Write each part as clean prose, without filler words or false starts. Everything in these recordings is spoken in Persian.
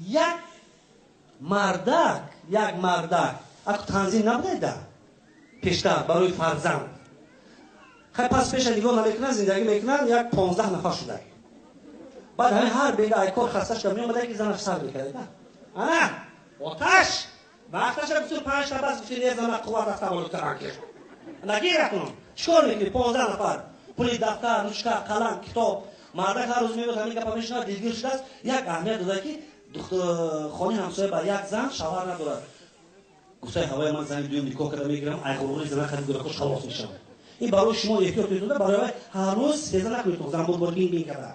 یک مردک اگه تنظیم نبوده پیشتر برای فرزند خیلی پس پیش نگاه نمیکنن زندگی میکنن یک 15 نفر شده بعد همه هر بیگه ایکار خسته شده میامده که زنش سر میکرده نه آتش وقتش رو بسید 5 تا بس بسید یه زنه قوت از تولد کرن که نگیر کنم چکار میکنی 15 نفر پولی دفتر نوشته قلم کتاب مردک هر روز میاد همین گپا میشنه دلگیر شده است یک اهمیت داده که خانه همسایه با یک زن شوهر ندارد گفته هوای من زن دوم نکاح کرده میگیرم ایغوری زن خرید گره خوش خلاص میشم این برای شما احتیاط میتونه برای هر روز سیزن نکنید زن بود بین کرده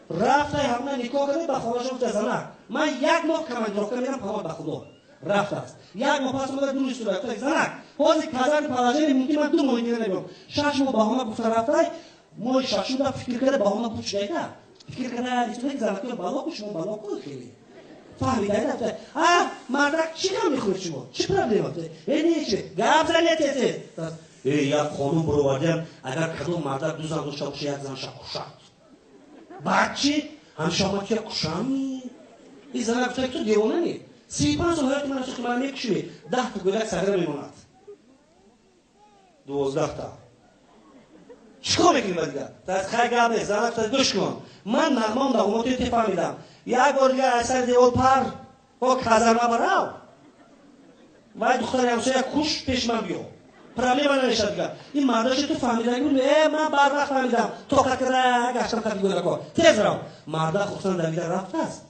رفته همه نکاح کرده با خواهش گفته زنک من یک ماه کمانجاکه میرم پامال به خدا رفته است یک ماه پس اومده دو روز رفته زنک بازی کازن پالاژه ممکن من 2 ماه دیگه نمیام 6 ماه با هم گفته رفته ما شاشودا فکر کرده با هم پوچ نیده فکر کرده استودنت زنک بالا کوش من بالا کو خیلی فهمیده رفته مردک چی کار میخواد شما چی پرابلم است یعنی چی گپ زنیته یک خانم برو وردم اگر کدوم مردک دو زن داشته باشه یک زن شکوشد بعد چی هم شما که کشمی این زن گفته تو دیوانه نی 35 سال حیات من سوخت من میکشمی 10 تا گلک سگره میموند 12 تا چیکار میکنی با دیگر از خیلی گپ نیست زن گفته گوش کن من نغمام داغماتی تی فهمیدم یک بار دیگه اثر دیوال پر با کازر نبراو و دختر همسایه کش پیش من بیو پرامی من نشد دیگر این مرداش تو فهمیدن بود من بر وقت فهمیدم طاقت کرده گشتم خطی گوده کن تیز رو مرده خوستان دویده رفته است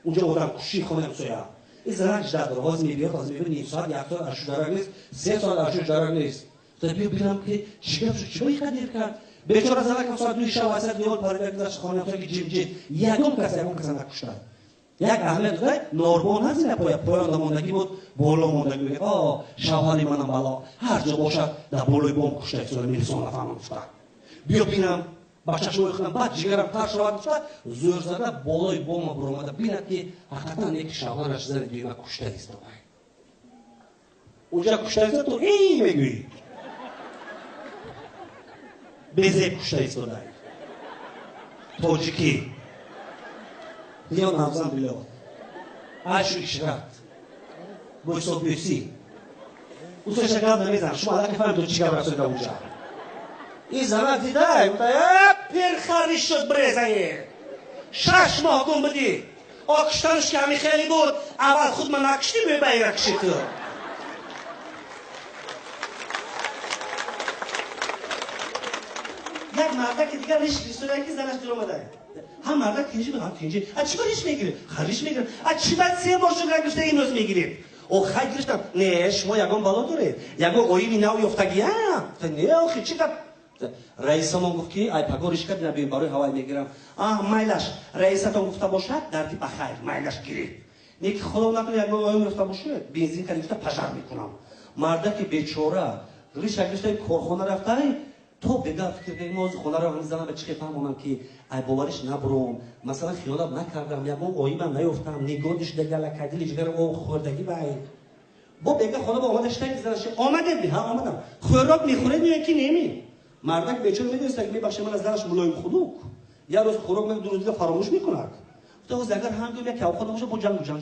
اونجا بودم کشی خونه همسایه این زنک جده داره باز میبید نیم ساعت یک ساعت ارشو درک نیست 3 ساعت ارشو درک نیست تا بیو بینم که چیکار شد چیکار این قدیر کرد بیچاره زنک ساعت 2 شب واسه دیوال پاره گذاشت خانه همسایه که جیم یگم کس نکشتن یک اهمیت داره نوربون هست نه پایان ماندگی بود بالا ماندگی بود شوهر منم بالا هر جا باشد در بالای بام کشته شده میرسون نفهمم گفته بیا بینم بچه شو بخونم بعد جگرم پر شود گفته زور زده بالای بام برآمده بیند که حقیقتا یک شوهرش زن دیگه کشته است اونجا کشته است تو ای میگویی بزه کشته است تاجیکی یا نامزن بیلو عشق شرط بویسو بیسی او تو شکل نمیزن شما الان که فهم تو چیکار رسیده اونجا این زمان دیده پیر خریش شد بریزه 6 ماه گم بدی آکشتنش که همی خیلی بود اول خود من نکشتی به رکشی تو یک مرده که دیگر ریش بیستونه که زنش دور آمده هم مرده کنجی هم کنجی از چی باریش میگیریم خریش میگیریم از چی باید 3 بار شد گفته این روز میگیریم او خیلی گرفتم نه شما یگان بالا داره یگان اویوی نو یفتگی نه آخی چی کن رئیس ما گفت که ای پگارش کرد نبیم برای هوای میگیرم مایلش رئیستون گفته باشد دردی بخیر مایلش گیرید نیکی خدا نکنه یگان اویوی گفته باشه بنزین کنی گفته پشر میکنم مرده که بیچاره ریش گرفته کارخانه رفته تو بگه فکر که این موضوع خونه رو هم زنم به چی فهمونم که ای باورش نبروم مثلا خیالم نکردم یا اون اویی من نیفتم نگادش دیگه لکدیل جگر او خوردگی بای با بگه خونه با آمدش تنگ زنش آمده بی ها آمدم خوراک میخوره میگه که نمی مردک بیچاره میدونست که میبخشه من از درش ملایم خلوق یا روز خوراک من 2 روز دیگه فراموش میکنه تو از اگر هم گفت که خود باشه با جنگ شده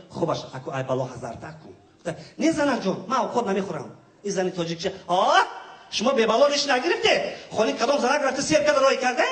خوبش اكو ای بالا هزار تا کن نه زنک جون من خود نمیخورم این زنی تاجیک چه شما به بالا ریش نگرفته خونی کدام زنک رفته سیر کرده رای کرده